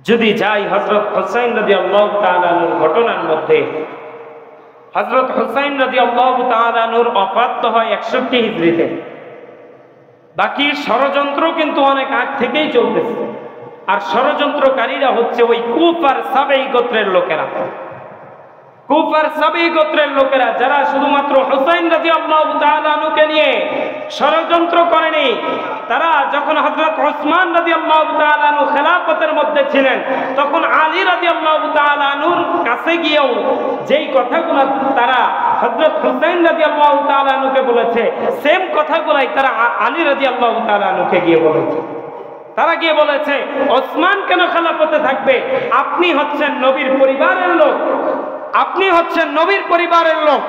যদি যাই হযরত হুসাইন রাদিয়াল্লাহু তাআলা আনহুর ঘটনার মধ্যে, হযরত হুসাইন রাদিয়াল্লাহু তাআলা আনহুর ওফাত হয় 61 হিজরিতে। বাকি ষড়যন্ত্র কিন্তু অনেক আগ থেকেই চলতেছে, আর ষড়যন্ত্রকারীরা হচ্ছে ওই কুফার সাবেঈ গোত্রের লোকেরা। কুফার সাবেঈ গোত্রের লোকেরা যারা শুধুমাত্র হুসাইন রাদিয়াল্লাহু তাআলা আনহুকে নিয়ে ষড়যন্ত্র করেনি, তারা যখন হযরত ওসমান রাদিয়াল্লাহু তাআলা আনহু খেলাফতের মধ্যে ছিলেন, তখন আলী রাদিয়াল্লাহু তাআলা আনহুর কাছে গিয়েও যেই কথাগুলো তারা হযরত হুসাইন রাদিয়াল্লাহু তাআলা আনহুকে বলেছে, সেম কথাগুলাই তারা আলী রাদিয়াল্লাহু তাআলা আনহুকে গিয়ে বলেছে। তারা গিয়ে বলেছে, ওসমান কেন খেলাফতে থাকবে? আপনি হচ্ছেন নবীর পরিবারের লোক, আপনি হচ্ছেন নবীর পরিবারের লোক,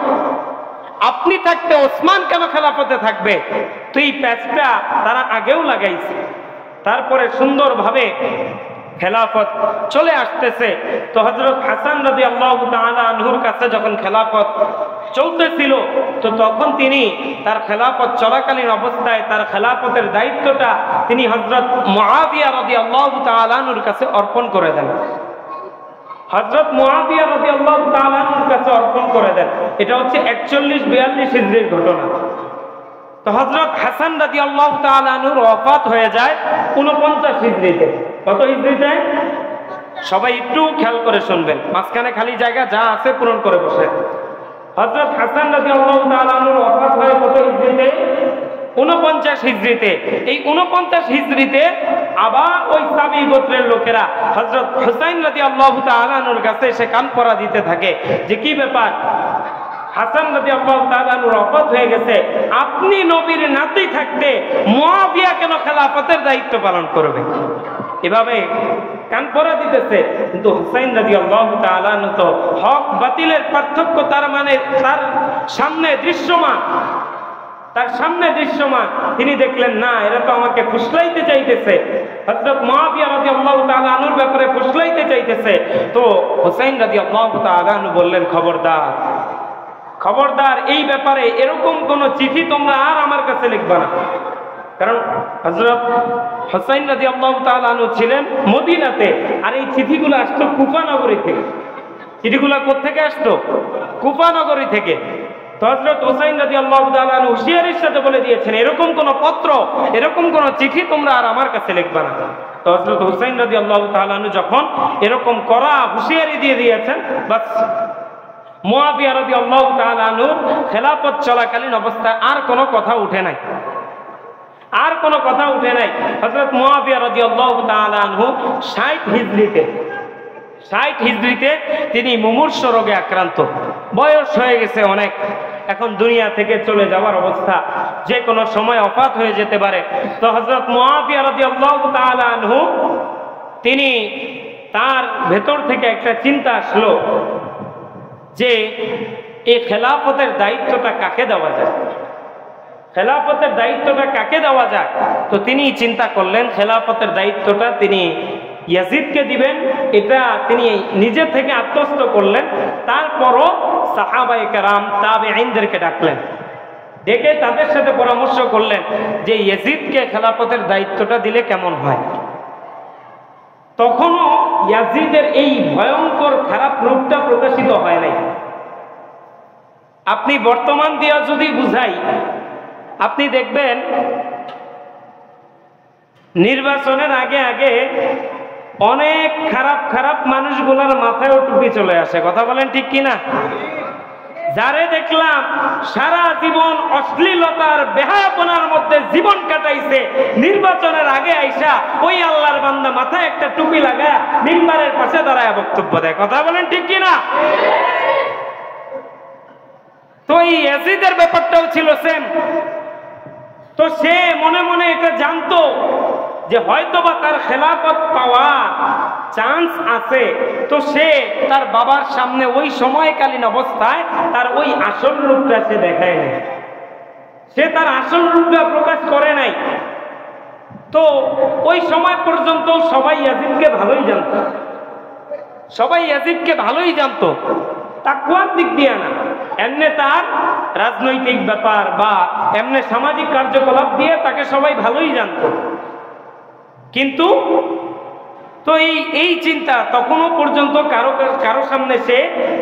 আপনি থাকতে ওসমান কেন খেলাফতে থাকবে? তো এই প্যাচটা তারা আগেও লাগাইছে। তারপরে সুন্দরভাবে খেলাফত চলে আসতেছে। তো হযরত হাসান রাদিয়াল্লাহু তাআলা আনহুর কাছে যখন খেলাফত চলতেছিল, তো তখন তিনি তার খেলাফত চলাকালীন অবস্থায় তার খেলাফতের দায়িত্বটা তিনি হযরত মুআবিয়া রাদিয়াল্লাহু তাআলা আনহুর কাছে অর্পণ করে দেন। হযরত মুআবিয়া রাদিয়াল্লাহু তাআলা আনহুর কাছে অর্পণ করে দেন। এটা হচ্ছে 41-42 হিজরির ঘটনা। তো হযরত হাসান রাদিয়াল্লাহু তাআলা আনহুর ওফাত হয়ে যায় 49 হিজরিতে। কত হিজরিতে? সবাই একটু খেয়াল করে শুনবেন, মাঝখানে খালি জায়গা যা আছে পূরণ করে বসে। হযরত হাসান রাদিয়াল্লাহু তাআলা আনহুর ওফাত হয় কত হিজরিতে? 49 হিজরিতে। এই 49 হিজরিতে আবার ওই সাবেঈ গোত্রের লোকেরা হযরত হুসাইন রাদিয়াল্লাহু তাআলা আনহুর কাছে এসে কান পড়া দিতে থাকে যে কি ব্যাপার, হাসান রাদিয়াল্লাহু তাআলা আনহুর ওফাত হয়ে গেছে, আপনি নবীর নাতি থাকতে মুআবিয়া কেন খেলাফতের দায়িত্ব পালন করবে? এভাবে কান পড়া দিতেছে। কিন্তু হুসাইন রাদিয়াল্লাহু তাআলা আনহু তো হক বাতিলের পার্থক্য তার মানে তার সামনে দৃশ্যমান, তার সামনে দৃশ্যমান। তিনি দেখলেন না, এরা তো আমাকে ফুসলাইতে চাইতেছে, হযরত মুআবিয়া রাদিয়াল্লাহু তাআলা আনহুর ব্যাপারে ফুসলাইতে চাইতেছে। তো হুসাইন রাদিয়াল্লাহু তাআলা আনহু বললেন, খবরদার, খবরদার, এই ব্যাপারে এরকম কোন চিঠি তোমরা আর আমার কাছে লিখবা না। কারণ হযরত হুসাইন রাদিয়াল্লাহু তাআলা আনহু ছিলেন মদিনাতে, আর এই চিঠিগুলো আসতো কুফা নগরী থেকে। চিঠিগুলো কোথা থেকে আসতো? কুফা নগরী থেকে। তো হযরত হুসাইন রাদিয়াল্লাহু তাআলা আনহু হুঁশিয়ারির সাথে বলে দিয়েছেন, এরকম কোন পত্র, এরকম কোন চিঠি তোমরা আর আমার কাছে লিখবা না। তো হযরত হুসাইন রাদিয়াল্লাহু তাআলা আনহু যখন এরকম কড়া হুঁশিয়ারি দিয়ে দিয়েছেন, বাস মুআবিয়া রাদিয়াল্লাহু তাআলা আনহু খেলাফত চলাকালীন অবস্থায় আর কোনো কথা উঠে নাই, আর কোনো কথা উঠে নাই। হযরত মুআবিয়া রাদিয়াল্লাহু তাআলা আনহু 60 হিজরিতে তিনি মুমূর্ষ রোগে আক্রান্ত, বয়স হয়ে গেছে অনেক, এখন দুনিয়া থেকে চলে যাওয়ার অবস্থা, যে কোনো সময় ওফাত হয়ে যেতে পারে। তো হযরত মুআবিয়া রাদিয়াল্লাহু তাআলা আনহু তিনি তার ভেতর থেকে একটা চিন্তা আসলো যে এই খেলাফতের দায়িত্বটা কাকে দেওয়া যায়, খেলাফতের দায়িত্বটা কাকে দেওয়া যায়। তো তিনি চিন্তা করলেন খেলাফতের দায়িত্বটা তিনি ইয়াজিদকে দিবেন, এটা তিনি নিজে থেকে আত্মস্থ করলেন। তারপরও সাহাবায়ে কেরাম তাবেঈনদেরকে ডাকলেন, ডেকে তাদের সাথে পরামর্শ করলেন যে ইয়াজিদকে খেলাফতের দায়িত্বটা দিলে কেমন হয়। তখনও ইয়াজিদের এই ভয়ঙ্কর খারাপ রূপটা প্রকাশিত হয় নাই। আপনি বর্তমান দিয়া যদি বুঝাই, আপনি দেখবেন নির্বাচনের আগে আগে অনেক খারাপ খারাপ মানুষগুলোর মাথায়ও টুপি চলে আসে। কথা বলেন ঠিক কিনা? যারে দেখলাম সারা জীবন অশ্লীলতার বেহায়াপনার মধ্যে জীবন কাটাইছে, নির্বাচনের আগে আইসা ওই আল্লাহর বান্দা মাথায় একটা টুপি লাগা মিম্বারের পাশে দাঁড়ায় বক্তব্য দেয়। কথা বলেন ঠিক কিনা? তো এই ইয়াজিদের ব্যাপারটাও ছিল সেম। তো সে মনে মনে এটা জানতো যে হয়তোবা তার খেলাফত পাওয়া চান্স আছে। তো সে তার বাবার সামনে ওই সময়কালীন অবস্থায় তার ওই আসল রূপটা সে দেখায় নাই, সে তার আসল রূপটা প্রকাশ করে নাই। তো ওই সময় পর্যন্ত সবাই ইয়াজিদকে ভালোই জানতো, সবাই ইয়াজিদকে ভালোই জানতো, তাকওয়ার দিক দিয়ে না, এমনি তার রাজনৈতিক ব্যাপার বা এমনি সামাজিক কার্যকলাপ দিয়ে তাকে সবাই ভালোই জানতো। কিন্তু তো এই চিন্তা তখনও পর্যন্ত কারো সামনে সে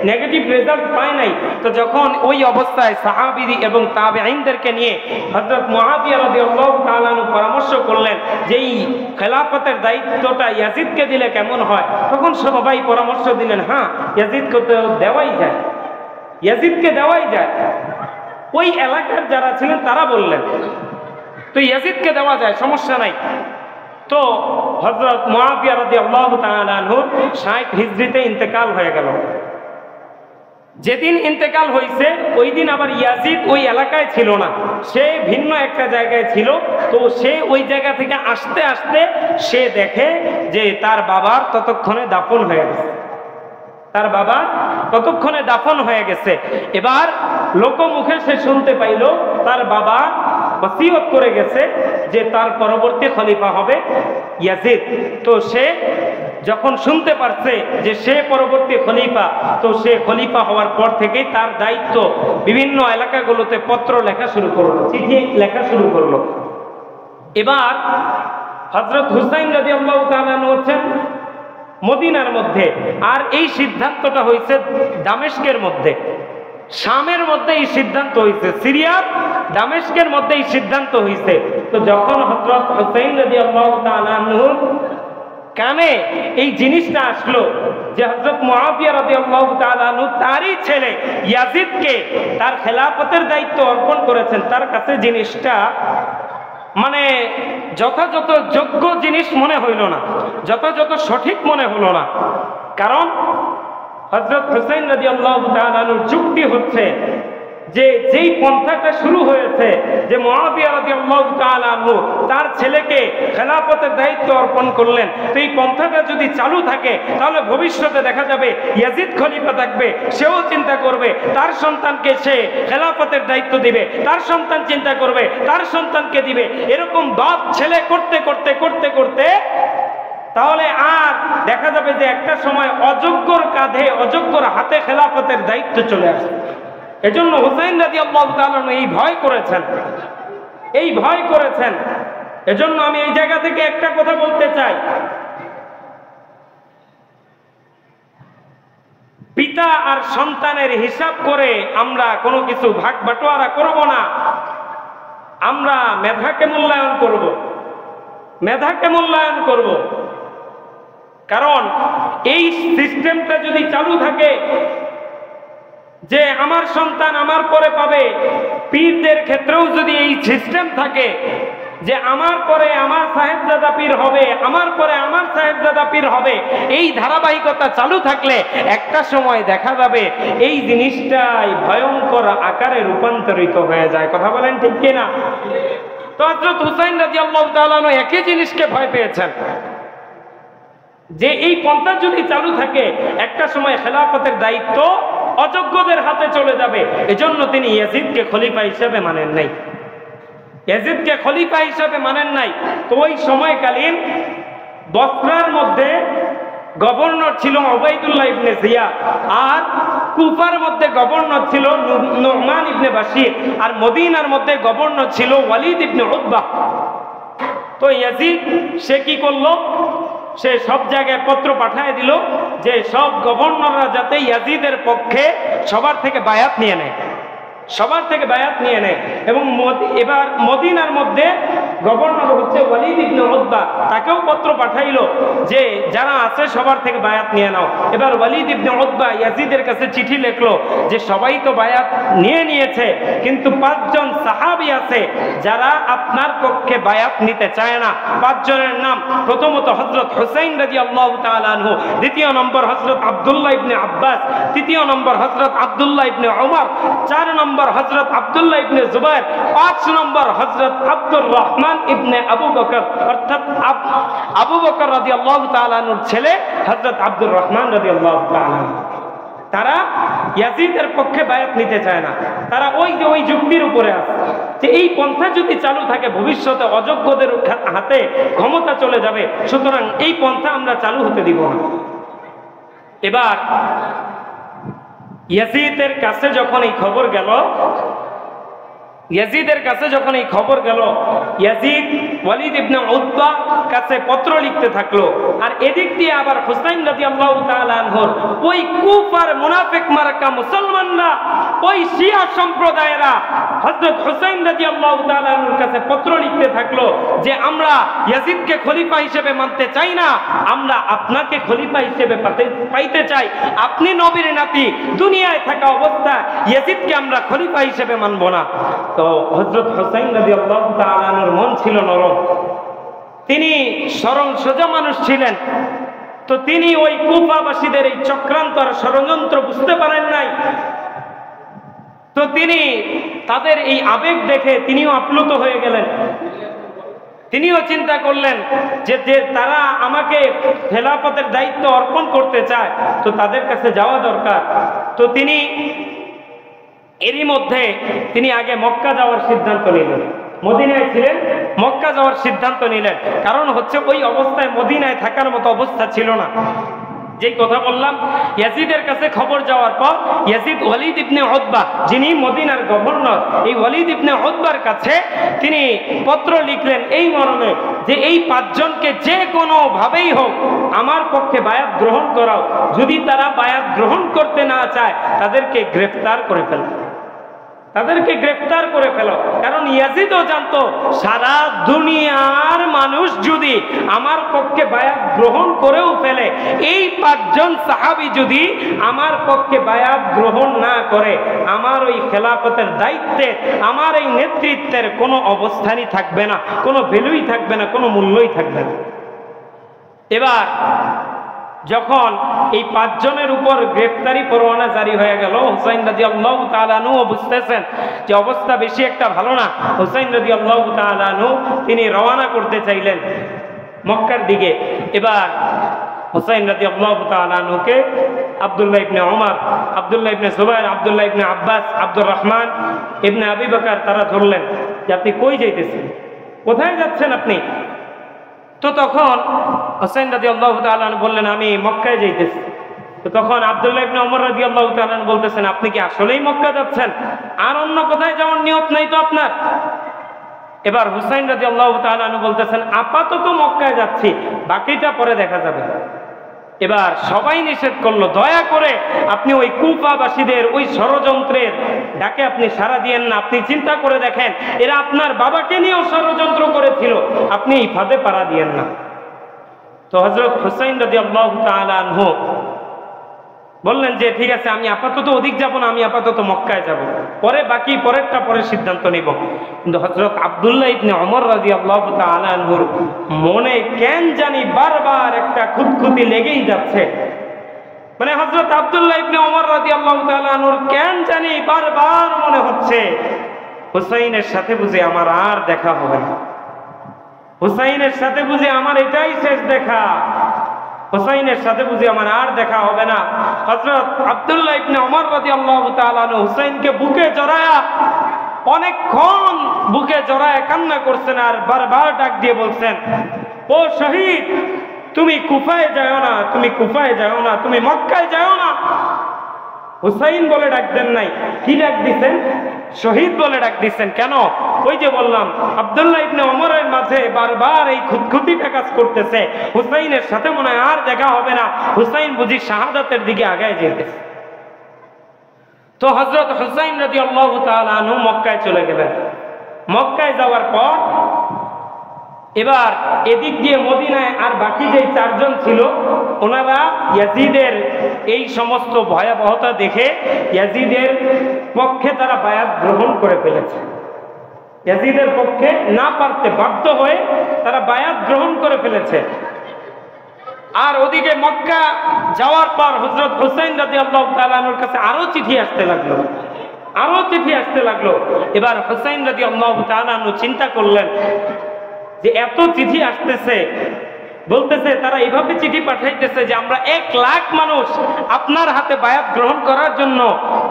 নেগেটিভ রেজাল্ট পায় নাই। তো যখন ওই অবস্থায় সাহাবী এবং তাবেঈনদেরকে নিয়ে হযরত মুআবিয়া রাদিয়াল্লাহু তাআলা আনহু পরামর্শ করলেন যে এই খেলাফতের দায়িত্বটা ইয়াজিদকে দিলে কেমন হয়, তখন সবাই পরামর্শ দিলেন, হ্যাঁ ইয়াজিদকে তো দেওয়াই যায়, ইয়াজিদকে দেওয়াই যায়। ওই এলাকার যারা ছিলেন তারা বললেন তো ইয়াজিদকে দেওয়া যায়, সমস্যা নাই। তো হযরত মুআবিয়া রাদিয়াল্লাহু তাআলা আনহুর 60 হিজরিতে ইন্তেকাল হয়ে গেল। যেদিন ইন্তেকাল হয়েছে ওই দিন আবার ইয়াজিদ ওই এলাকায় ছিল না, সে ভিন্ন একটা জায়গায় ছিল। তো সে ওই জায়গা থেকে আসতে আসতে সে দেখে যে তার বাবার ততক্ষণে দাফন হয়ে গেছে, তার বাবা ততক্ষণে দাফন হয়ে গেছে। এবার লোকমুখে সে শুনতে পাইল তার বাবা ওসিয়ত করে গেছে যে তার পরবর্তী খলিফা হবে ইয়াজিদ। তো সে যখন শুনতে পারছে যে সে পরবর্তী খলিফা, তো সে খলিফা হওয়ার পর থেকেই তার দায়িত্ব বিভিন্ন এলাকাগুলোতে পত্র লেখা শুরু করলো, চিঠি লেখা শুরু করলো। এবার হযরত হুসাইন রাদিয়াল্লাহু তাআলা আনহু হচ্ছেন মদিনার মধ্যে, আর এই সিদ্ধান্তটা হয়েছে দামেস্কের মধ্যে, শামের মধ্যে এই সিদ্ধান্ত হয়েছে, সিরিয়ার দামেস্কের মধ্যে এই সিদ্ধান্ত হয়েছে। তো যখন হযরত হুসাইন রাদিয়াল্লাহু তাআলা আনহুর কানে এই জিনিসটা আসলো যে হযরত মুআবিয়া রাদিয়াল্লাহু তাআলা আনহু তারই ছেলে ইয়াজিদকে তার খেলাফতের দায়িত্ব অর্পণ করেছেন, তার কাছে জিনিসটা মানে যথাযথ যোগ্য জিনিস মনে হইল না, যথাযথ সঠিক মনে হলো না। কারণ হযরত হুসাইন রাদিয়াল্লাহু তাআলা আনহুর যুক্তি হচ্ছে যে যেই পন্থাটা শুরু হয়েছে যে মুআবিয়া রাদিয়াল্লাহু তাআলা আনহু তার ছেলেকে খেলাফতের দায়িত্ব অর্পণ করলেন, তো এই পন্থাটা যদি চালু থাকে তাহলে ভবিষ্যতে দেখা যাবে ইয়াজিদ খলিফা থাকবে, সেও চিন্তা করবে তার সন্তানকে সে খেলাফতের দায়িত্ব দিবে, তার সন্তান চিন্তা করবে তার সন্তানকে দিবে, এরকম বাপ ছেলে করতে করতে করতে করতে তাহলে আর দেখা যাবে যে একটা সময় অযোগ্যর কাঁধে অযোগ্যর হাতে খেলাফতের দায়িত্ব চলে আসে। এজন্য হুসাইন রাদিয়াল্লাহু তাআলা এই ভয় করেছেন, এই ভয় করেছেন। এজন্য আমি এই জায়গা থেকে একটা কথা বলতে চাই, পিতা আর সন্তানের হিসাব করে আমরা কোনো কিছু ভাগ বাটোয়ারা করব না, আমরা মেধাকে মূল্যায়ন করব, মেধাকে মূল্যায়ন করব। কারণ এই সিস্টেমটা যদি চালু থাকে যে আমার সন্তান আমার পরে পাবে, পীরদের ক্ষেত্রেও যদি এই সিস্টেম থাকে যে আমার পরে আমার সাহেবজাদা পীর হবে, আমার পরে আমার সাহেবজাদা পীর হবে, এই ধারাবাহিকতা চালু থাকলে একটা সময় দেখা যাবে এই জিনিসটাই ভয়ঙ্কর আকারে রূপান্তরিত হয়ে যায়। কথা বলেন ঠিক কিনা? তো হযরত হুসাইন রাদিয়াল্লাহু তাআলা একই জিনিসকে ভয় পেয়েছেন যে এই পন্থা যদি চালু থাকে একটা সময় খেলাফতের দায়িত্ব অযোগ্যদের হাতে চলে যাবে। এজন্য তিনি ইয়াজিদকে খলিফা হিসেবে মানেন নাই, ইয়াজিদকে খলিফা হিসেবে মানেন নাই। তো ওই সময়কালীন বসরার মধ্যে গভর্নর ছিল উবাইদুল্লাহ ইবনে জিয়াদ, আর কুফার মধ্যে গভর্নর ছিল নুমান ইবনে বাশির, আর মদিনার মধ্যে গভর্নর ছিল ওয়ালিদ ইবনে উতবা। তো ইয়াজিদ সে কি করলো, সে সব জায়গায় পত্র পাঠিয়ে দিল যে সব গভর্নররা যাতে ইয়াজিদের পক্ষে সবার থেকে বায়াত নিয়ে নেয়, সবার থেকে বায়াত নিয়ে নেয়। এবং এবার মদিনার মধ্যে গভর্নর হচ্ছে ওয়ালিদ ইবনে উতবা, তাকেও পত্র পাঠাইলো যে যারা আছে সবার থেকে বায়াত নিয়ে নাও। এবার ওয়ালিদ ইবনে উতবা ইয়াজিদের কাছে চিঠি লিখলো যে সবাই তো বায়াত নিয়ে নিয়েছে, কিন্তু 5 জন সাহাবী আছে যারা আপনার পক্ষে বায়াত নিতে চায় না। 5 জনের নাম, প্রথমত হযরত হুসাইন রাদিয়াল্লাহু তাআলা আনহু, দ্বিতীয় নম্বর হযরত আব্দুল্লাহ ইবনে আব্বাস, তৃতীয় নম্বর হযরত আব্দুল্লাহ ইবনে ওমর, 4 নম্বর হযরত আব্দুল্লাহ ইবনে জুবাইর, 5 নম্বর হযরত আব্দুর রহমান ইবনে আবু বকর, অর্থাৎ আবু বকর রাদিয়াল্লাহু তাআলা আনহুর ছেলে হযরত আব্দুর রহমান রাদিয়াল্লাহু তাআলা। তারা ইয়াজিদের পক্ষে বায়াত নিতে চায় না, তারা ওই যুক্তির উপরে আছে যে এই পন্থা যদি চালু থাকে ভবিষ্যতে অযোগ্যদের হাতে ক্ষমতা চলে যাবে, সুতরাং এই পন্থা আমরা চালু হতে দিব না। এবার ইয়াজিদের কাছে যখন এই খবর গেল, ইয়াজিদ সে কি করলো, সে 5 জন সাহাবীকে বলল যে আপনারা যারা আছেন সবাই তো বায়াত নিয়ে নিয়েছেন, কিন্তু 5 জন সাহাবী আছে যারা আপনার পক্ষে বায়াত নিতে চায় না। এবার ইয়াজিদের কাছে যখন এই খবর গেল, ইয়াজিদ ওয়ালিদ ইবনে উতবা কাছে পত্র লিখতে থাকলো, আর এদিক দিয়ে আবার হুসাইন রাদিয়াল্লাহু তাআলা আনহুর ওই কুফার মুনাফিক মার্কা মুসলমানরা, ওই শিয়া সম্প্রদায়েরা হযরত হুসাইন রাদিয়াল্লাহু তাআলা আনহুর কাছে পত্র লিখতে থাকলো যে আমরা ইয়াজিদকে খলিফা হিসেবে মানতে চাই না, আমরা আপনাকে খলিফা হিসেবে পাইতে চাই। আপনি নবীর নাতি, দুনিয়ায় থাকা অবস্থায় ইয়াজিদকে আমরা খলিফা হিসেবে মানব না। তো হযরত হুসাইন রাদিয়াল্লাহু তাআলা আনহুর মন ছিল নরম, তিনি সরল সোজা মানুষ ছিলেন। তো তিনি ওই কুফাবাসীদের এই চক্রান্ত আর ষড়যন্ত্র বুঝতে পারেন নাই। তো তিনি তাদের এই আবেগ দেখে তিনিও আপ্লুত হয়ে গেলেন। তিনিও চিন্তা করলেন যে তারা আমাকে খেলাফতের দায়িত্ব অর্পণ করতে চায়, তো তাদের কাছে যাওয়া দরকার। তো তিনি এরই মধ্যে তিনি আগে মক্কা যাওয়ার সিদ্ধান্ত নিলেন। মদিনায় ছিলেন, মক্কা যাওয়ার সিদ্ধান্ত নিলেন। কারণ হচ্ছে ওই অবস্থায় মদিনায় থাকার মতো অবস্থা ছিল না। যেই কথা বললাম, ইয়াজিদের কাছে খবর যাওয়ার পর ইয়াজিদ ওয়ালিদ ইবনে উতবা, যিনি মদিনার গভর্নর, এই ওয়ালিদ ইবনে উতবার কাছে তিনি পত্র লিখলেন এই মর্মে যে এই পাঁচজনকে যে কোনো ভাবেই হোক আমার পক্ষে বায়াত গ্রহণ করাও, যদি তারা বায়াত গ্রহণ করতে না চায় তাদেরকে গ্রেফতার করে ফেলো, তাদেরকে গ্রেফতার করে ফেলো। কারণ ইয়াজিদও জানতো সারা দুনিয়ার মানুষ যদি আমার পক্ষে বায়াত গ্রহণ করেও ফেলে, এই পাঁচজন সাহাবী যদি আমার পক্ষে বায়াত গ্রহণ না করে, আমার ওই খেলাফতের দায়িত্বে, আমার এই নেতৃত্বের কোনো অবস্থানই থাকবে না, কোনো ভ্যালুই থাকবে না, কোনো মূল্যই থাকবে না। এবার যখন এই পাঁচজনের উপর গ্রেফতারি পরোয়ানা জারি হয়ে গেল, হুসাইন রাদিয়াল্লাহু তাআলা আনহু বুঝতেছেন যে অবস্থা বেশি একটা ভালো না। হুসাইন রাদিয়াল্লাহু তাআলা আনহু তিনি রওনা করতে চাইলেন মক্কার দিকে। এবার হুসাইন রাদিয়াল্লাহু তাআলা আনহুকে আব্দুল্লাহ ইবনে ওমর, আব্দুল্লাহ ইবনে জুবাইর, আব্দুল্লাহ ইবনে আব্বাস, আব্দুর রহমান ইবনে আবি বকর তারা ধরলেন যে আপনি কই যাইতেছেন, কোথায় যাচ্ছেন আপনি? তো তখন হুসাইন রাদিয়াল্লাহু তাআলা আনহু বললেন আমি মক্কায় যাইতেছি। তো তখন আব্দুল্লাহ ইবনে ওমর রাদিয়াল্লাহু তাআলা আনহু বলতেছেন আপনি কি আসলেই মক্কা যাচ্ছেন, আর অন্য কোথায় যাওয়ার নিয়ত নাই তো আপনার? এবার হুসাইন রাদিয়াল্লাহু তাআলা আনহু বলতেছেন আপাতত মক্কায় যাচ্ছি, বাকিটা পরে দেখা যাবে। এবার সবাই নিষেধ করলো, দয়া করে আপনি ওই কুফাবাসীদের ওই ষড়যন্ত্রের ডাকে আপনি সাড়া দিয়েন না। আপনি চিন্তা করে দেখেন, এরা আপনার বাবাকে নিয়েও ষড়যন্ত্র করেছিল, আপনি এই ফাঁদে পাড়া দিয়েন না। তো হযরত হুসাইন রাদিয়াল্লাহু তাআলা আনহু বললেন যে ঠিক আছে, আমি আপাতত ওদিক যাব না, আমি আপাতত মক্কায় যাব, পরে বাকি পরেরটা পরে সিদ্ধান্ত নিব। কিন্তু হযরত আব্দুল্লাহ ইবনে ওমর রাদিয়াল্লাহু তাআলা আনহুর মনে কেন জানি বারবার একটা খুঁতখুঁতি লেগেই যাচ্ছে। মানে হযরত আব্দুল্লাহ ইবনে ওমর রাদিয়াল্লাহু তাআলা আনহুর কেন জানি বারবার মনে হচ্ছে হুসাইনের সাথে বুঝি আমার আর দেখা হবে না, হুসাইনের সাথে বুঝি আমার এটাই শেষ দেখা, হুসাইনের সাথে বুঝি আমার আর দেখা হবে না। হযরত আব্দুল্লাহ ইবনে ওমর রাদিয়াল্লাহু তাআলা আনহু হুসাইনকে বুকে জড়ায়া অনেকক্ষণ বুকে জড়ায় কান্না করছেন, আর বারবার ডাক দিয়ে বলছেন ও শহীদ, তুমি কুফায় যাও না, তুমি কুফায় যাও না, তুমি মক্কায় যাও না। হুসাইন বলে ডাক দেন নাই, কি ডাক দিচ্ছেন? শহীদ বলে ডাক দিচ্ছেন। কেন? ওই যে বললাম আব্দুল্লাহ ইবনে ওমরের মাঝে বারবার এই খুঁতখুঁতিটা কাজ করতেছে, হুসাইনের সাথে মনে হয় আর দেখা হবে না, হুসাইন বুঝি শাহাদাতের দিকে আগায় যেতেছে। তো হযরত হুসাইন রাদিয়াল্লাহু তাআলা আনহু মক্কায় চলে গেলেন। মক্কায় যাওয়ার পর এবার এদিক দিয়ে মদিনায় আর বাকি যে চারজন ছিল, ওনারা ইয়াজিদের এই সমস্ত ভয়াবহতা দেখে ইয়াজিদের পক্ষে তারা বায়াত গ্রহণ করে ফেলেছে। ইয়াজিদের পক্ষে না পারতে বাধ্য হয়ে তারা বায়াত গ্রহণ করে ফেলেছে। আর ওদিকে মক্কা যাওয়ার পর হযরত হুসাইন রাদিয়াল্লাহু তাআলা আনহুর কাছে আরো চিঠি আসতে লাগলো, আরো চিঠি আসতে লাগলো। এবার হুসাইন রাদিয়াল্লাহু তাআলা আনহু চিন্তা করলেন যে এত চিঠি আসতেছে, বলতেছে তারা এইভাবে চিঠি পাঠাইতেছে যে আমরা 1 লাখ মানুষ আপনার হাতে বায়াত গ্রহণ করার জন্য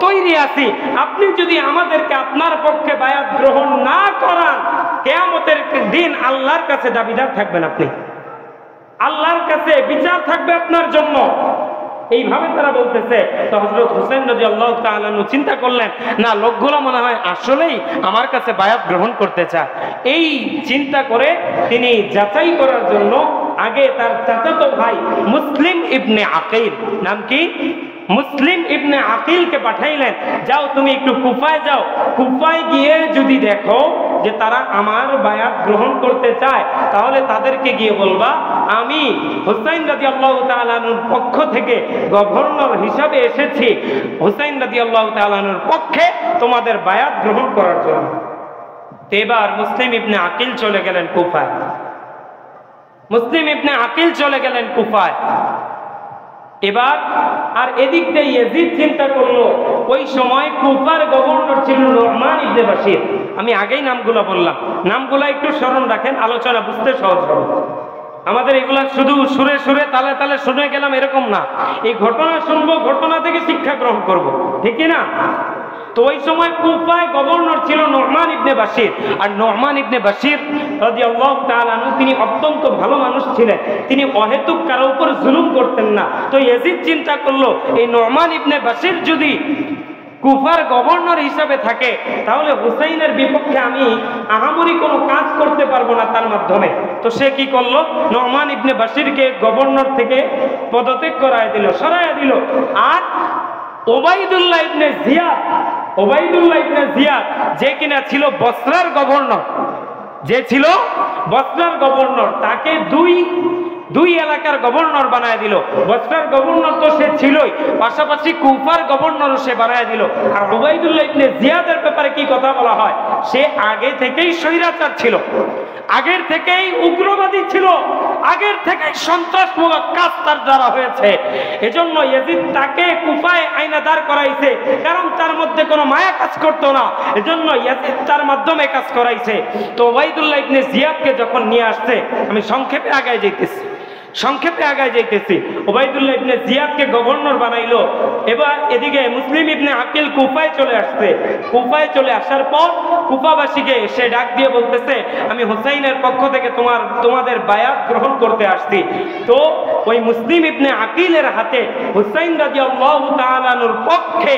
তৈরি আছি, আপনি যদি আমাদেরকে আপনার পক্ষে বায়াত গ্রহণ না করান, কিয়ামতের দিন আল্লাহর কাছে দাবিদার থাকবেন, আপনি আল্লাহর কাছে বিচার থাকবে আপনার জন্য। এইভাবে তারা বলতেছে। তো হযরত হুসাইন রাদিয়াল্লাহু তাআলা আনহু চিন্তা করলেন, না লোকগুলো মনে হয় আসলেই আমার কাছে বায়াত গ্রহণ করতে চায়। এই চিন্তা করে তিনি যাচাই করার জন্য আগে তার চাচাতো ভাই মুসলিম ইবনে আকিল, নাম কি? মুসলিম ইবনে আকিলকে পাঠাইলেন, যাও তুমি একটু কুফায় যাও, কুফায় গিয়ে যদি দেখো যে তারা আমার বায়াত গ্রহণ করতে চায়, তাহলে তাদেরকে গিয়ে বলবা আমি হুসাইন রাদিয়াল্লাহু তাআলা আনহুর পক্ষ থেকে গভর্নর হিসাবে এসেছি হুসাইন রাদিয়াল্লাহু তাআলা আনহুর পক্ষে তোমাদের বায়াত গ্রহণ করার জন্য। এবার মুসলিম ইবনে আকিল চলে গেলেন কুফায়। মুসলিম ইবনে আকিল চলে গেলেন কুফায়। এবার আর এদিক দিয়ে ইয়াজিদ চিন্তা করলো, ওই সময় কুফার গভর্নর ছিল নু'মান ইবনে বাশির। আমি আগেই নামগুলো বললাম, নামগুলো একটু স্মরণ রাখেন, আলোচনা বুঝতে সহজ হবে। আমাদের এগুলা শুধু সুরে সুরে তালে তালে শুনে গেলাম এরকম না, এই ঘটনা শুনবো, ঘটনা থেকে শিক্ষা গ্রহণ করব, ঠিক না? তো ওই সময় কুফায় গভর্নর ছিল নু'মান ইবনে বাশির। আর নু'মান ইবনে বাশির রাদিয়াল্লাহু তাআলা আনহু তিনি অত্যন্ত ভালো মানুষ ছিলেন, তিনি অহেতুক কারো উপর জুলুম করতেন না। তো ইয়াজিদ চিন্তা করলো, এই নু'মান ইবনে বাশির যদি কুফার গভর্নর হিসাবে থাকে, তাহলে হুসাইনের বিপক্ষে আমি আহামরি কোনো কাজ করতে পারবো না তার মাধ্যমে। তো সে কি করলো, নু'মান ইবনে বাশিরকে গভর্নর থেকে পদত্যাগ করায় দিল, সরাইয়া দিল। আর ওবাইদুল্লাহ ইবনে জিয়াদ, ওবাইদুল্লাহ ইবনে জিয়াদ যে কিনা ছিল বসরার গভর্নর, যে ছিল বসরার গভর্নর, তাকে দুই এলাকার গভর্নর বানায় দিল। বসরার গভর্নর তো সে ছিলই, পাশাপাশি কুফার গভর্নরও সে বানায় দিল। আর ওবাইদুল্লাহ ইবনে জিয়াদের ব্যাপারে কি কথা বলা হয়, সে আগে থেকেই স্বৈরাচার ছিল, আগের থেকেই উগ্রবাদী ছিল, আগের থেকেই সন্ত্রাসমূলক কাজ তার দ্বারা হয়েছে। এজন্য ইয়াজিদ তাকে কুফায় আইনা দাঁড় করাইছে, কারণ তার মধ্যে কোনো মায়া কাজ করতো না, এজন্য ইয়াজিদ তার মাধ্যমে কাজ করাইছে। তো ওবাইদুল্লাহ ইবনে জিয়াদকে যখন নিয়ে আসছে, আমি সংক্ষেপে আগায় যাইতেছি, ওবাইদুল্লাহ ইবনে জিয়াদকে গভর্নর বানাইলো। এবার এদিকে মুসলিম ইবনে আকিল কুফায় চলে আসছে। কুফায় চলে আসার পর কুফাবাসীকে সে ডাক দিয়ে বলতেছে, আমি হুসাইনের পক্ষ থেকে তোমাদের বায়াত গ্রহণ করতে আসছি। তো ওই মুসলিম ইবনে আকিলের হাতে হুসাইন রাদিয়াল্লাহু তাআলা আনহুর পক্ষে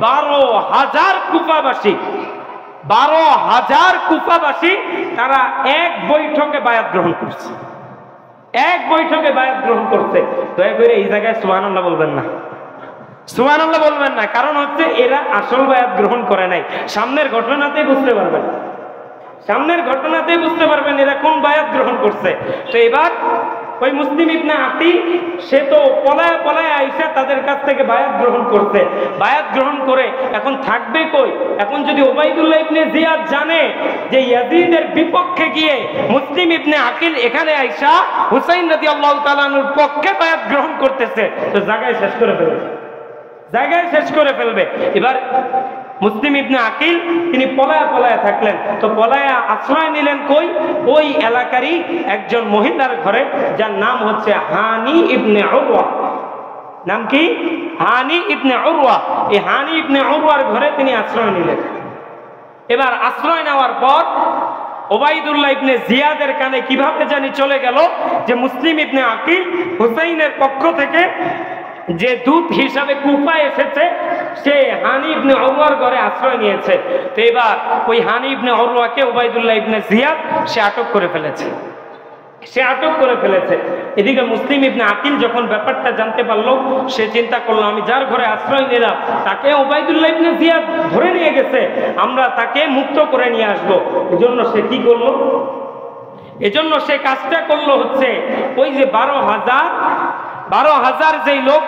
12,000 কুফাবাসী তারা এক বৈঠকে বায়াত গ্রহণ করছে, এক বৈঠকে বায়াত গ্রহণ করছে। দয়া করে এই জায়গায় সুবহানাল্লাহ বলবেন না, সুবহানাল্লাহ বলবেন না, কারণ হচ্ছে এরা আসল বায়াত গ্রহণ করে নাই। সামনের ঘটনাতেই বুঝতে পারবেন, এরা কোন বায়াত গ্রহণ করছে। তো এবার ওই মুসলিম ইবনে আকিল সে তো পলায় আইসা তাদের কাছ থেকে বায়াত গ্রহণ করছে। বায়াত গ্রহণ করে এখন থাকবে কই? এখন যদি ওবাইদুল্লাহ ইবনে জিয়াদ জানে যে ইয়াজিদের বিপক্ষে গিয়ে মুসলিম ইবনে আকিল এখানে আইসা হুসাইন রাদিয়াল্লাহু তাআলা আনহুর পক্ষে বায়াত গ্রহণ করতেছে, তো জায়গায় শেষ করে ফেলবে। এবার মুসলিম ইবনে আকিল তিনি পলায়া থাকলেন। তো পলায়া আশ্রয় নিলেন কই? ওই এলাকারই একজন মহিলার ঘরে, যার নাম হচ্ছে হানি ইবনে উরওয়া। নাম কি? হানি ইবনে উরওয়া। এই হানি ইবনে উরওয়ার ঘরে তিনি আশ্রয় নিলেন। এবার আশ্রয় নেওয়ার পর ওবাইদুল্লাহ ইবনে জিয়াদের কানে কিভাবে জানি চলে গেল যে মুসলিম ইবনে আকিল হুসাইনের পক্ষ থেকে যে দূত হিসাবে কুফায় এসেছে, সে হানি ইবনে উরওয়ার ঘরে আশ্রয় নিয়েছে। তো এবার ওই হানি ইবনে উরওয়াকে ওবাইদুল্লাহ ইবনে জিয়াদ সে আটক করে ফেলেছে। এদিকে মুসলিম ইবনে আকিল যখন ব্যাপারটা জানতে পারলো, সে চিন্তা করলো, আমি যার ঘরে আশ্রয় নিলাম তাকে ওবাইদুল্লাহ ইবনে জিয়াদ ধরে নিয়ে গেছে, আমরা তাকে মুক্ত করে নিয়ে আসবো। এজন্য সে কি করলো? এজন্য সে কাজটা করলো হচ্ছে ওই যে 12,000 যেই লোক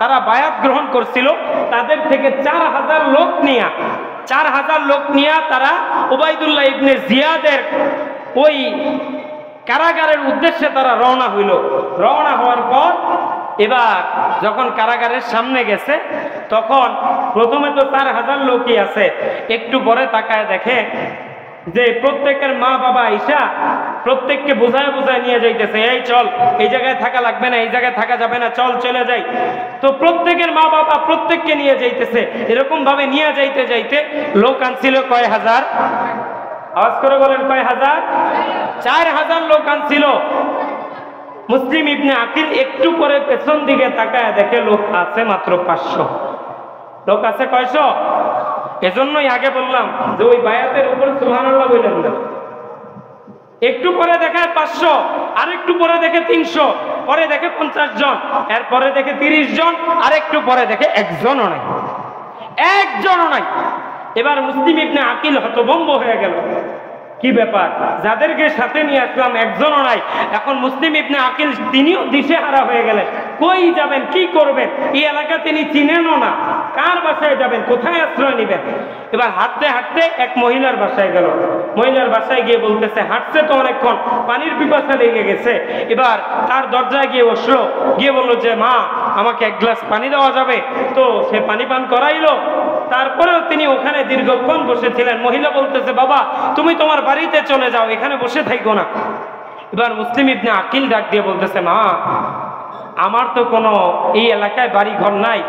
তারা বায়াত গ্রহণ করছিল, তাদের থেকে 4,000 লোক নিয়ে তারা ওবাইদুল্লাহ ইবনে জিয়াদের ওই কারাগারের উদ্দেশ্যে তারা রওনা হওয়ার পর এবার যখন কারাগারের সামনে গেছে, তখন প্রথমে তো 4,000 লোকই আছে, একটু পরে তাকায় দেখে যে প্রত্যেকের মা বাবা আইসা প্রত্যেককে বোঝায় নিয়ে যাইতেছে, এই চল, এই জায়গায় থাকা লাগবে না, এই জায়গায় থাকা যাবে না, চল চলে যাই। তো প্রত্যেকের মা বাবা প্রত্যেককে নিয়ে যাইতেছে। এরকম ভাবে নিয়ে যাইতে লোক আনছিল কয় হাজার? আওয়াজ করে বলেন, কয় হাজার? 4,000 লোক আনছিল। মুসলিম ইবনে আকিল একটু করে পেছন দিকে তাকায় দেখে লোক আছে মাত্র 500। লোক আছে কয়শো? এজন্যই আগে বললাম যে ওই বায়াতের উপর সুবহানাল্লাহ বললেন না। একটু পরে দেখায় 500, আর একটু পরে দেখে 300, পরে দেখে 50 জন, এরপরে দেখে 30 জন, আর একটু পরে দেখে একজনও নাই, একজনও নাই। এবার মুসলিম ইবনে আকিল হতভম্ব হয়ে গেল, কি ব্যাপার, যাদেরকে সাথে নিয়ে আসলাম একজনও নাই। এখন মুসলিম ইবনে আকিল তিনিও দিশেহারা হয়ে গেলেন, কই যাবেন, কি করবেন, এই এলাকা তিনি চিনেনও না, কার বাসায় যাবেন, কোথায় আশ্রয় নেবেন। এবার হাঁটতে হাঁটতে এক মহিলার বাসায় গেল। মহিলার বাসায় গিয়ে বলতেছে, হাঁটছে তো অনেকক্ষণ, পানির পিপাসা লেগে গেছে। এবার তার দরজায় গিয়ে বসলো, গিয়ে বললো যে মা, আমাকে এক গ্লাস পানি দেওয়া যাবে? তো সে পানি পান করাইলো। তারপরেও তিনি ওখানে দীর্ঘক্ষণ বসেছিলেন। মহিলা বলতেছে, বাবা তুমি তোমার বাড়িতে চলে যাও, এখানে বসে থাকো না। এবার মুসলিম ইবনে আকিল ডাক দিয়ে বলতেছে, মা আমার তো কোনো এই এলাকায় বাড়ি ঘর নাই।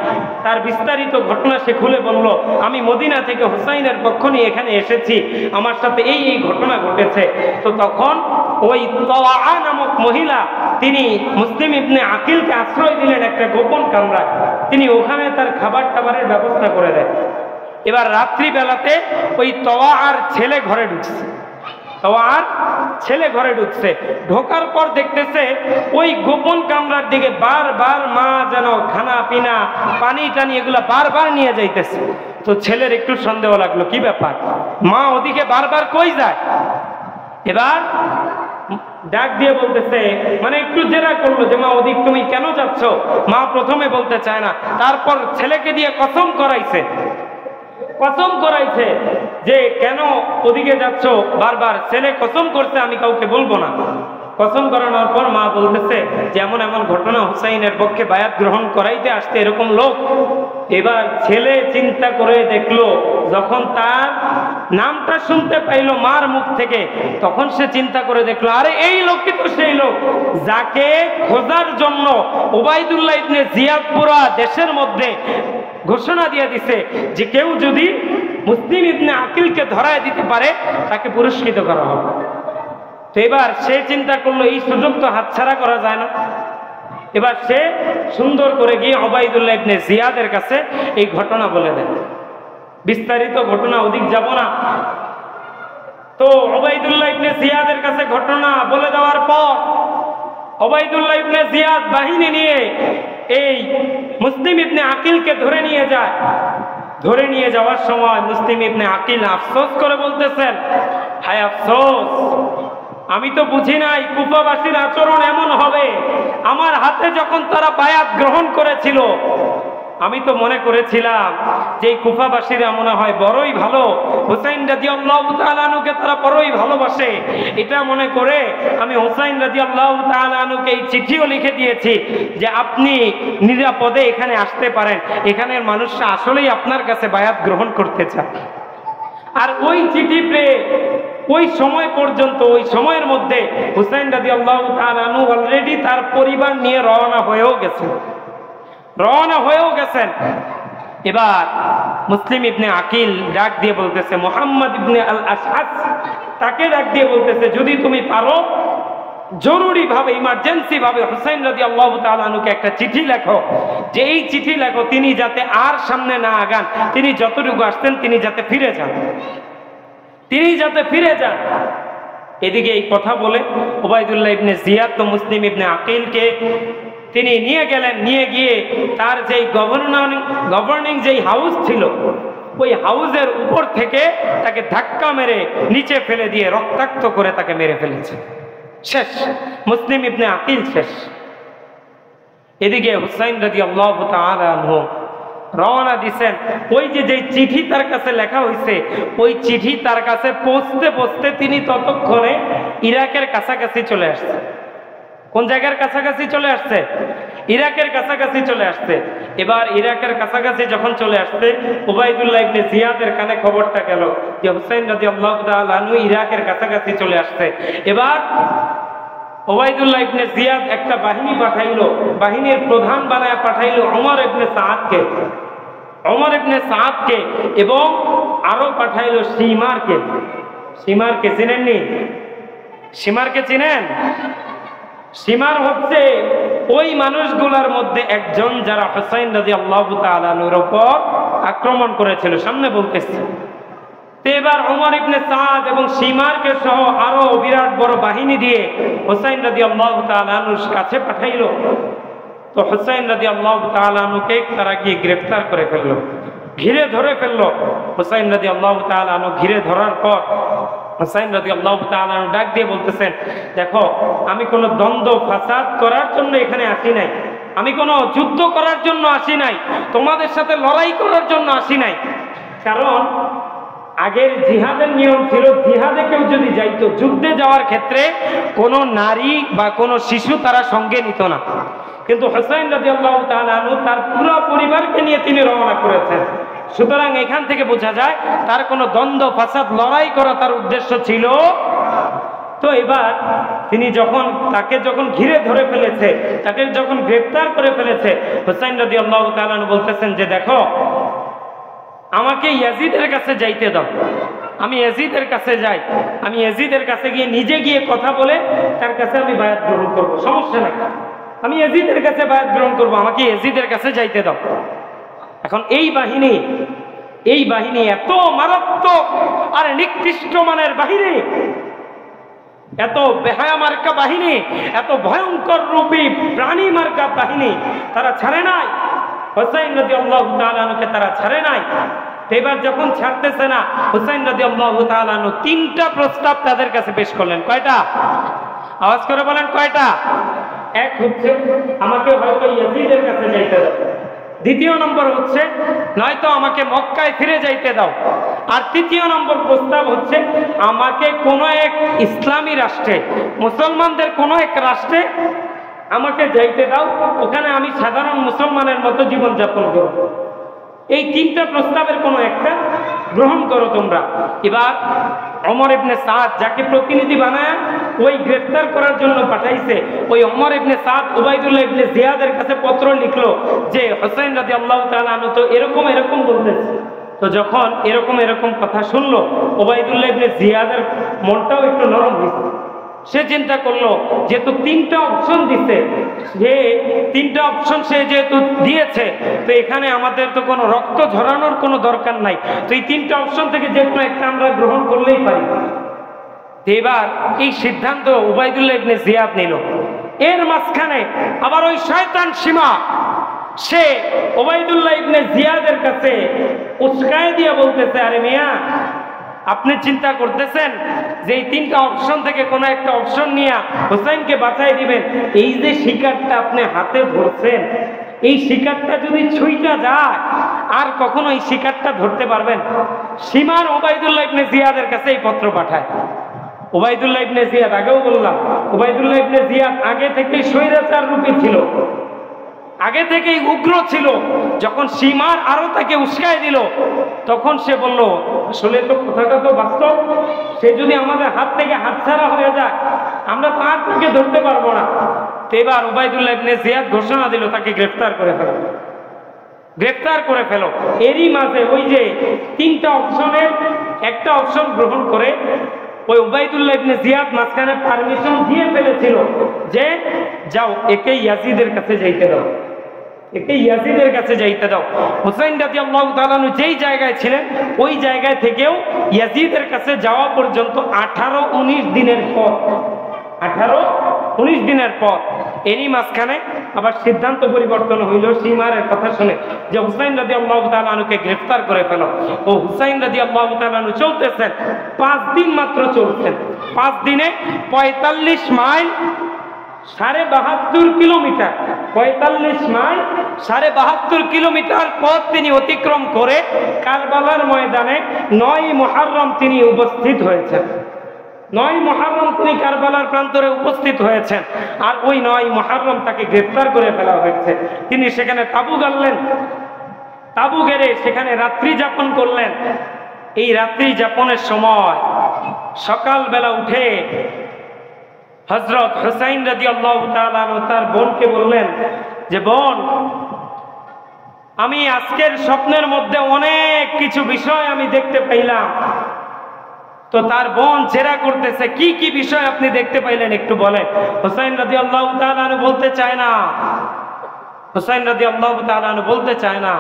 তার বিস্তারিত ঘটনা সে খুলে বলল, আমি মদিনা থেকে হুসাইনের পক্ষ নিয়ে এখানে এসেছি, আমার সাথে এই এই ঘটনা ঘটেছে। তো তখন ওই তাওয়া নামক মহিলা তিনি মুসলিম ইবনে আকিলকে আশ্রয় দিলেন একটা গোপন কামরায়। তিনি ওখানে তার খাবার টাবারের ব্যবস্থা করে দেন। এবার রাত্রিবেলাতে ওই তাওয়ার ছেলে ঘরে ঢুকছে, তাওয়ার ছেলে ঘরে ঢুকছে। ঢোকার পর দেখতেছে ওই গোপন কামরার দিকে বারবার মা যেন খানা পিনা পানি টানি এগুলা বারবার নিয়ে যাইতেছে। তো ছেলের একটু সন্দেহ লাগলো, কি ব্যাপার, মা ওদিকে বারবার কই যায়। এবার ডাক দিয়ে বলতেছে, মানে একটু জেরা করলো যে মা ওদিক তুমি কেন যাচ্ছ। মা প্রথমে বলতে চায় না, তারপর ছেলেকে দিয়ে কসম করাইছে, কসম করাইছে যে কেন ওদিকে যাচ্ছ বারবার। ছেলে কসম করছে আমি কাউকে বলবো না। কসম করানোর পর মা বলতেছে যে এমন এমন ঘটনা, হুসাইনের পক্ষে বায়াত গ্রহণ করাইতে আসতে এরকম লোক। এবার ছেলে চিন্তা করে দেখলো, যখন তার নামটা শুনতে পাইলো মার মুখ থেকে, তখন সে চিন্তা করে দেখলো, আরে এই লোকই তো সেই লোক যাকে খোঁজার জন্য ওবাইদুল্লাহ ইবনে জিয়াদ পুরা দেশের মধ্যে ঘোষণা দিয়ে দিছে যে কেউ যদি মুসলিম ইবনে আকিলকে ধরায় দিতে পারে তাকে পুরস্কৃত করা হবে। তো এবার সে চিন্তা করলো, এই সুযোগ তো হাতছাড়া করা যায় না। এবার সে সুন্দর করে গিয়ে ওবাইদুল্লাহ ইবনে জিয়াদের কাছে এই ঘটনা বলে দেন। বিস্তারিত ঘটনা, ওদিক যাব না। তো ওবাইদুল্লাহ ইবনে জিয়াদের কাছে ঘটনা বলে দেওয়ার পর ওবাইদুল্লাহ ইবনে জিয়াদ বাহিনী নিয়ে এই মুসলিম ইবনে আকিলকে ধরে নিয়ে যায়। ধরে নিয়ে যাওয়ার সময় মুসলিম ইবনে আকিল আফসোস করে বলতেছেন, হায় আফসোস, আমি তো বুঝি নাই কুফাবাসীর আচরণ এমন হবে। আমার হাতে যখন তারা বায়াত গ্রহণ করেছিল, আমি তো মনে করেছিলাম যে এই কুফাবাসীরা মনে হয় বড়ই ভালো, হুসাইন রাদিয়াল্লাহু তাআলা আনহুকে তারা বড়ই ভালোবাসে। এটা মনে করে আমি হুসাইন রাদিয়াল্লাহু তাআলা আনহুকে এই চিঠিও লিখে দিয়েছি যে আপনি নিরাপদে এখানে আসতে পারেন, এখানের মানুষরা আসলেই আপনার কাছে বায়াত গ্রহণ করতে চায়। আর ওই চিঠি পেয়ে ওই সময় পর্যন্ত, ওই সময়ের মধ্যে হুসাইন রাদিয়াল্লাহু তাআলা আনহু অলরেডি তার পরিবার নিয়ে রওনা হয়েও গেছেন। এবার মুসলিম ইবনে আকিল ডাক দিয়ে বলতেছে, মুহাম্মদ ইবনে আল আশআস তাকে ডাক দিয়ে বলতেছে, যদি তুমি পারো জরুরি ভাবে, ইমার্জেন্সি ভাবে হুসাইন রাদিয়াল্লাহু তাআলা আনহুকে একটা চিঠি লেখো, যে এই চিঠি লেখো তিনি যাতে আর সামনে না আগান, তিনি যতটুকু আসতেন তিনি যাতে ফিরে যান, এদিকে এই কথা বলে ওবাইদুল্লাহ ইবনে জিয়াদ তো মুসলিম ইবনে আকিলকে তিনি নিয়ে গেলেন। নিয়ে গিয়ে তার যেই গভর্নিং যেই হাউস ছিল, ওই হাউসের উপর থেকে তাকে ধাক্কা মেরে নিচে ফেলে দিয়ে রক্তাক্ত করে তাকে মেরে ফেলেছে। শেষ, মুসলিম ইবনে আকিল শেষ। এদিকে হুসাইন রাদিয়াল্লাহু তাআলা আনহু রওনা দিছেন। ওই যে চিঠি তার কাছে লেখা হয়েছে, ওই চিঠি তার কাছে পৌঁছতে পৌঁছতে তিনি ততক্ষণে ইরাকের কাছাকাছি চলে আসছে। কোন জায়গার কাছাকাছি চলে আসছে? ইরাকের কাছাকাছি চলে আসছে। এবার ইরাকের কাছাকাছি যখন চলে আসছে, ওবাইদুল্লাহ ইবনে জিয়াদের কানে খবরটা গেল যে হুসাইন রাদিয়াল্লাহু তাআলা আনহু ইরাকের কাছাকাছি চলে আসছে। এবার ওবাইদুল্লাহ ইবনে জিয়াদ একটা বাহিনী পাঠাইলো, বাহিনীর প্রধান বানায় পাঠাইলো ওমর ইবনে সাআদকে, এবং আরো পাঠাইলো সীমারকে। চিনেননি? সীমারকে চিনেন? সীমার হচ্ছে ওই মানুষগুলোর মধ্যে একজন যারা হুসাইন রাদিয়াল্লাহু তাআলা আনহুর উপর আক্রমণ করেছিল, সামনে বলতেছে। তো এবার ওমর ইবনে সাদ এবং সীমারকে সহ আরো বিরাট বড় বাহিনী দিয়ে হুসাইন রাদিয়াল্লাহু তাআলা আনহুর কাছে পাঠাইলো। তো হুসাইন রাদিয়াল্লাহু তাআলা আনহুকে তারা গিয়ে গ্রেফতার করে ফেললো, ঘিরে ধরে ফেললো। হুসাইন রাদিয়াল্লাহু তাআলা আনহু ঘিরে ধরার পর হুসাইন রাদিয়াল্লাহু তাআলা আনহু ডাক দিয়ে বলতেছেন, দেখো আমি কোনো দ্বন্দ্ব ফাসাদ করার জন্য এখানে আসি নাই, আমি কোনো যুদ্ধ করার জন্য আসি নাই, তোমাদের সাথে লড়াই করার জন্য আসি নাই। কারণ আগের জিহাদের নিয়ম ছিল, জিহাদে কেউ যদি যাইতো, যুদ্ধে যাওয়ার ক্ষেত্রে কোনো নারী বা কোনো শিশু তারা সঙ্গে নিত না। কিন্তু হুসাইন রাদিয়াল্লাহু তাআলা আনহু তার পুরো পরিবারকে নিয়ে তিনি রওনা করেছেন। সুতরাং এখান থেকে বোঝা যায় তার কোনো দ্বন্দ্ব ফাসাদ লড়াই করা তার উদ্দেশ্য ছিল। তো এবার তিনি তাকে যখন ঘিরে ধরে ফেলেছে, তাকে যখন গ্রেফতার করে ফেলেছে, হুসাইন রাদিয়াল্লাহু তাআলা আনহু বলতেছেন যে দেখো আমাকে ইয়াজিদের কাছে যাইতে দাও, আমি ইয়াজিদের কাছে যাই, আমি ইয়াজিদের কাছে গিয়ে নিজে গিয়ে কথা বলে তার কাছে আমি বায়াত গ্রহণ করব, সমস্যা নাই, আমি ইয়াজিদের কাছে বায়াত গ্রহণ করব, আমাকে ইয়াজিদের কাছে যাইতে দাও। এখন এই বাহিনী এত মারাত্মক আর নিকৃষ্ট মানের বাহিনী, এত বেহায়া মার্কা বাহিনী, এত ভয়ঙ্কর রূপী প্রাণী মার্কা বাহিনী, তারা ছাড়ে নাই হুসাইন রাদিয়াল্লাহু তাআলা আনহুকে, তারা ছাড়ে নাই। এবার যখন ছাড়তেছে না, হুসাইন রাদিয়াল্লাহু তাআলা আনহু তিনটা প্রস্তাব তাদের কাছে পেশ করলেন। কয়টা? আওয়াজ করে বলেন কয়টা? এক হচ্ছে আমাকে হয়তো ইয়াজিদের কাছে যাইতে দাও, দ্বিতীয় নম্বর হচ্ছে নয়তো আমাকে মক্কায় ফিরে যাইতে দাও, আর তৃতীয় নম্বর প্রস্তাব হচ্ছে আমাকে কোনো এক ইসলামী রাষ্ট্রে, মুসলমানদের কোনো এক রাষ্ট্রে আমাকে যাইতে দাও, ওখানে আমি সাধারণ মুসলমানের মতো জীবনযাপন করব। এই তিনটা প্রস্তাবের কোনো একটা গ্রহণ করো তোমরা। এবার ওমর ইবনে সাদ যাকে প্রতিনিধি বানায় ওই গ্রেফতার করার জন্য পাঠাইছে, ওই ওমর ইবনে সাদ উবাইদুল্লাহ ইবনে জিয়াদের কাছে পত্র লিখলো যে হুসাইন রাদিয়াল্লাহু তাআলা আনহু তো এরকম বলতেছে। তো যখন এরকম কথা শুনলো, উবাইদুল্লাহ ইবনে জিয়াদের মনটাও একটু নরম হয়েছে। সে চিন্তা করলো যেহেতু তিনটা অপশন দিচ্ছে, সে যেহেতু দিয়েছে, তো এখানে আমাদের তো কোনো রক্ত ঝরানোর কোনো দরকার নাই, তো এই তিনটা অপশন থেকে যে কোনো একটা আমরা গ্রহণ করলেই পারি। এবার এই সিদ্ধান্ত উবাইদুল্লাহ ইবনে জিয়াদ নিল। এর মাঝখানে আবার ওই শয়তান সীমা সে উবাইদুল্লাহ ইবনে জিয়াদের কাছে উস্কায় দিয়ে বলতেছে, আরে মিয়া আপনি চিন্তা করতেছেন যে এই তিনটা অপশন থেকে কোনো একটা অপশন নিয়ে হুসাইনকে বাঁচাই দিবেন, এই যে শিকারটা আপনি হাতে ধরছেন, এই শিকারটা যদি ছুঁইটা যায় আর কখনো এই শিকারটা ধরতে পারবেন? সীমার উবাইদুল্লাহ ইবনে জিয়াদের কাছে এই পত্র পাঠায়। উবাইদুল্লাহ ইবনে জিয়াদ, আগেও বললাম, উবাইদুল্লাহ ইবনে জিয়াদ আগে থেকেই স্বৈরাচার রূপী ছিল, আগে থেকেই উগ্র ছিল। যখন সীমার আরো তাকে উস্কায় দিল, তখন সে বলল আসলে তো কথাটা তো বাস্তব, সে যদি আমাদের হাত থেকে হাতছাড়া হয়ে যায় আমরা তো আর তাকে ধরতে পারবো না। তো এবার উবাইদুল্লাহ ইবনে জিয়াদ ঘোষণা দিল তাকে গ্রেফতার করে ফেলো। এরই মাঝে ওই যে তিনটা অপশনের একটা অপশন গ্রহণ করে ওই উবাইদুল্লাহ ইবনে জিয়াদ মাঝখানে পারমিশন দিয়ে ফেলেছিল যে যাও একে ইয়াজিদের কাছে যাইতে দাও, হুসাইন রাদিয়াল্লাহু তাআলা আনহু যেই জায়গায় ছিলেন ওই জায়গায় থেকেও ইয়াজিদের কাছে যাওয়া পর্যন্ত 18-19 দিনের পর এরই মাঝখানে আবার সিদ্ধান্ত পরিবর্তন হইল সীমারের কথা শুনে যে হুসাইন রাদিয়াল্লাহু তাআলা আনহুকে গ্রেফতার করে ফেলো। ও হুসাইন রাদিয়াল্লাহু তাআলা আনহু চলতেছেন, 5 দিন মাত্র চলছেন। 5 দিনে 45 মাইল 72.5 কিলোমিটার, 45 মাইল 72.5 কিলোমিটার পথ তিনি অতিক্রম করে কারবালার ময়দানে 9 মুহররম তিনি উপস্থিত হয়েছেন। 9 মুহররম তিনি কারবালার প্রান্তরে উপস্থিত হয়েছেন, আর ওই 9 মুহররম তাকে গ্রেফতার করে ফেলা হয়েছে। তিনি সেখানে তাবু গাড়লেন, তাবু গেড়ে সেখানে রাত্রি যাপন করলেন। এই রাত্রি যাপনের সময় সকালবেলা উঠে হযরত হুসাইন রাদিয়াল্লাহু তাআলা আনহু তার বোনকে বললেন যে বোন, আমি আজকের স্বপ্নের মধ্যে অনেক কিছু বিষয় আমি দেখতে পাইলাম, তো তার বোন জেরা করতেছে, কি কি বিষয় আপনি দেখতে পাইলেন একটু বলেন। হুসাইন রাদিয়াল্লাহু তাআলা আনহু বলতে চায় না, হুসাইন রাদিয়াল্লাহু তাআলা আনহু বলতে চায় না।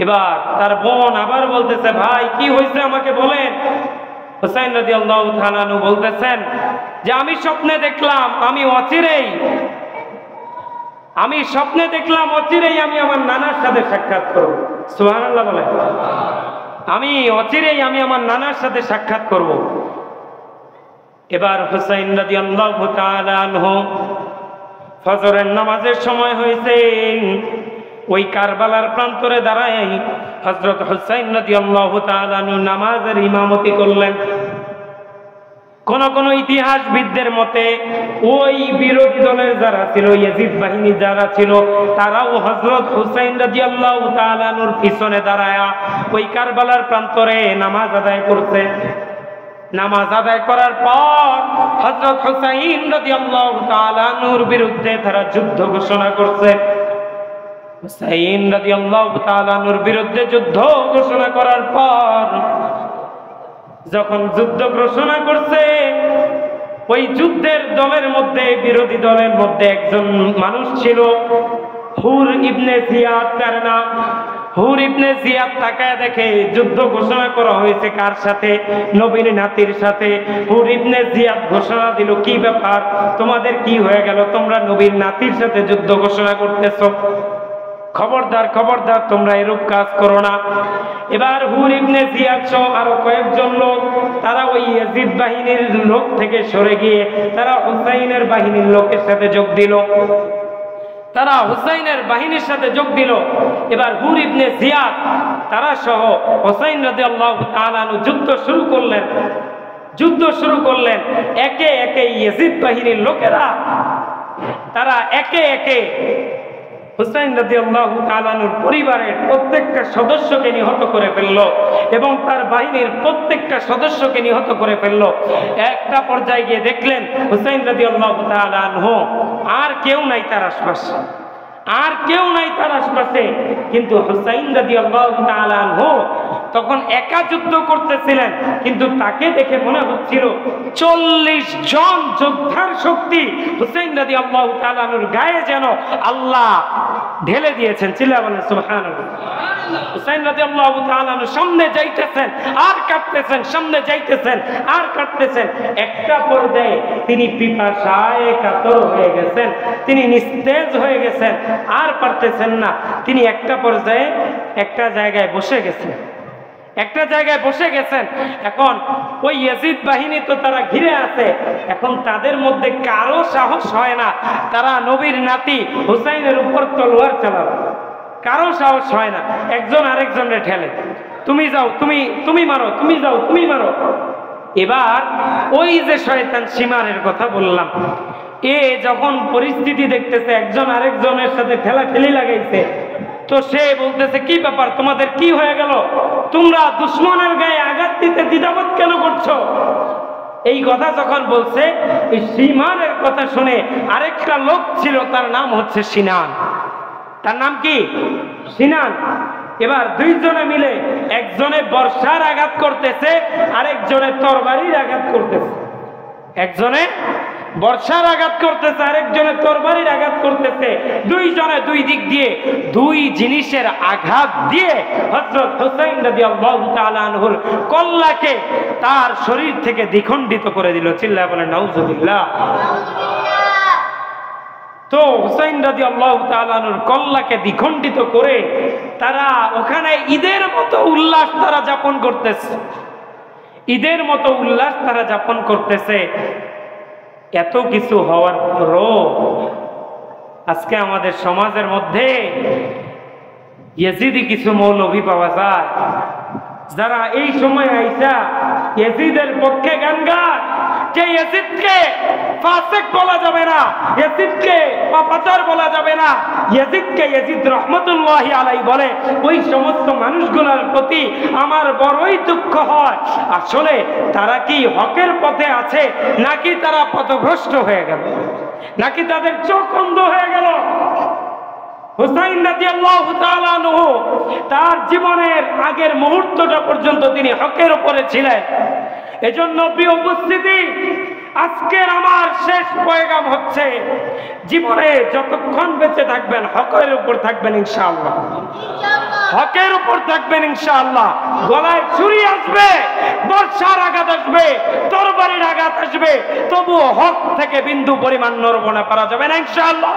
এবার তার বোন আবার বলতেছে, ভাই কি হয়েছে আমাকে বলেন। হুসাইন রাদিয়াল্লাহু তাআলা আনহু বলতেছেন যে আমি স্বপ্নে দেখলাম অচিরেই আমি আমার নানার সাথে সাক্ষাৎ করব। সুবহানাল্লাহ বলেন। আমি অচিরেই আমার নানার সাথে সাক্ষাৎ করব। এবার হুসাইন রাদিয়াল্লাহু তাআলা আনহু ফজরের নামাজের সময় হয়েছে, ওই কারবালার প্রান্তরে দাঁড়ায় হযরত হুসাইন রাদিয়াল্লাহু তাআলা আনহু নামাজের ইমামতি করলেন। কোন কোন ইতিহাসবিদদের মতে ওই বিরোধী দলের যারা ছিল, ইয়াজিদ বাহিনী যারা ছিল, তারাও হযরত হুসাইন রাদিয়াল্লাহু তাআলা আনহুর পিছনে দাঁড়ায়া ওই কারবালার প্রান্তরে নামাজ আদায় করছে। নামাজ আদায় করার পর হযরত হুসাইন রাদিয়াল্লাহু তাআলা আনহুর বিরুদ্ধে তারা যুদ্ধ ঘোষণা করছে। হুসাইন রাদিয়াল্লাহু তাআলা আনহুর বিরুদ্ধে যুদ্ধ ঘোষণা করার পর যখন যুদ্ধ ঘোষণা করছে, ওই যুদ্ধের দলের মধ্যে, বিরোধী দলের মধ্যে একজন মানুষ ছিল, হুর ইবনে জিয়াদ তার নাম। হুর ইবনে জিয়াদ তাকায় দেখে যুদ্ধ ঘোষণা করা হয়েছে কার সাথে? নবীর নাতির সাথে। হুর ইবনে জিয়াদ ঘোষণা দিল, কি ব্যাপার, তোমাদের কি হয়ে গেল, তোমরা নবীর নাতির সাথে যুদ্ধ ঘোষণা করতেছো? খবরদার খবরদার, তোমরা এরূপ কাজ করো না। এবার হুর ইবনে জিয়াদ সহ আরো কয়েকজন লোক, তারা ওই ইয়াজিদ বাহিনীর লোক থেকে সরে গিয়ে তারা হুসাইনের বাহিনীর লোকের সাথে যোগ দিল। এবার হুর ইবনে জিয়াদ তারা সহ হুসাইন রাদিয়াল্লাহু তাআলা আনহু যুদ্ধ শুরু করলেন। একে একে ইয়াজিদ বাহিনীর লোকেরা তারা একে একে হুসাইন রাদিয়াল্লাহু তাআলা আনহুর পরিবারের প্রত্যেকটা সদস্যকে নিহত করে ফেললো এবং তার বাহিনীর প্রত্যেকটা সদস্যকে নিহত করে ফেললো। একটা পর্যায়ে গিয়ে দেখলেন হুসাইন রাদিয়াল্লাহু তাআলা আনহু আর কেউ নাই তার আশপাশে, কিন্তু হুসাইন রাদিয়াল্লাহু তাআলা আনহু তখন একা যুদ্ধ করতেছিলেন, কিন্তু তাকে দেখে মনে হচ্ছিল 40 জন যোদ্ধার শক্তি হুসাইন রাদিয়াল্লাহু তাআলা আনহুর গায়ে যেন আল্লাহ ঢেলে দিয়েছেন। চিল্লায়া বলেন সুবহানাল্লাহ। হুসাইন রাদিয়াল্লাহু তাআলা আনহু সামনে যাইতেছেন আর কাঁপতেছেন, সামনে যাইতেছেন আর কাঁপতেছেন। একটা পর্যায়ে তিনি পিপাসায় কাতর হয়ে গেছেন, তিনি নিস্তেজ হয়ে গেছেন, আর পারতেছেন না। তিনি একটা পর্যায়ে একটা জায়গায় বসে গেছেন। এখন ওই ইয়াজিদ বাহিনী তো তারা ঘিরে আছে, এখন তাদের মধ্যে কারো সাহস হয় না তারা নবীর নাতি হুসাইনের উপর তলোয়ার চালাবে, কারো সাহস হয় না। একজন আরেকজনের ঠেলে, তুমি যাও, তুমি মারো, তুমি যাও, তুমি মারো। এবার ওই যে শয়তান সীমারের কথা বললাম, এ যখন পরিস্থিতি দেখতেছে একজন আরেকজনের সাথে ঠেলাঠেলি লাগাইছে, তো সে বলতেছে, কি ব্যাপার, তোমাদের কি হয়ে গেল, তোমরা দুশমনের গায়ে আঘাত দিতে দ্বিধাবোধ কেন করছো? এই কথা যখন বলছে, এই সীমারের কথা শুনে আরেকটা লোক ছিল, তার নাম হচ্ছে সিনান। তার নাম কি? সিনান। এবার দুইজনে মিলে একজনে বর্ষার আঘাত করতেছে, আরেকজনে তরবারির আঘাত করতেছে। একজনে বর্ষার আঘাত করতেছে, আরেকজনে তরবারির আঘাত করতেছে। দুইজনে দুই দিক দিয়ে দুই জিনিসের আঘাত দিয়ে হযরত হুসাইন রাদিয়াল্লাহু তাআলা আনহুর কল্লাকে তার শরীর থেকে দ্বিখণ্ডিত করে দিল। চিল্লায়া বলেন নাউজুবিল্লাহ। তো হুসাইন রাদিয়াল্লাহু তাআলা আনহুর কল্লাকে দ্বিখণ্ডিত করে তারা ওখানে ঈদের মতো উল্লাস তারা যাপন করতেছে। এত কিছু হওয়ার পরও আজকে আমাদের সমাজের মধ্যে ইয়াজিদি কিছু মৌলভী পাওয়া যায়, যারা এই সময় আইসা ইয়াজিদের পক্ষে গান গায় যে ইয়াজিদকে ফাসিক বলা যাবে না, ইয়াজিদকে পাপাচার বলা যাবে না, ইয়াজিদকে ইয়াজিদ রহমতুল্লাহি আলাইহি বলে। ওই সমস্ত মানুষগুলোর প্রতি আমার বড়ই দুঃখ হয়। আসলে তারা কি হকের পথে আছে, নাকি তারা পথভ্রষ্ট হয়ে গেল, নাকি তাদের চোখ অন্ধ হয়ে গেল? হুসাইন রাদিয়াল্লাহু তাআলা আনহু তার জীবনের আগের মুহূর্তটা পর্যন্ত তিনি হকের উপরে ছিলেন, এজন্য প্রিয় উপস্থিতি, আজকের আমার শেষ পয়গাম হচ্ছে, জীবনে যতক্ষণ বেঁচে থাকবেন হকের উপর থাকবেন ইনশাআল্লাহ, হকের উপর থাকবেন ইনশাআল্লাহ। গলায় ছুরি আসবে, বর্ষার আঘাত আসবে, তরবারির আঘাত আসবে, তবুও হক থেকে বিন্দু পরিমাণ নড়বড়ে করা যাবে না ইনশাআল্লাহ।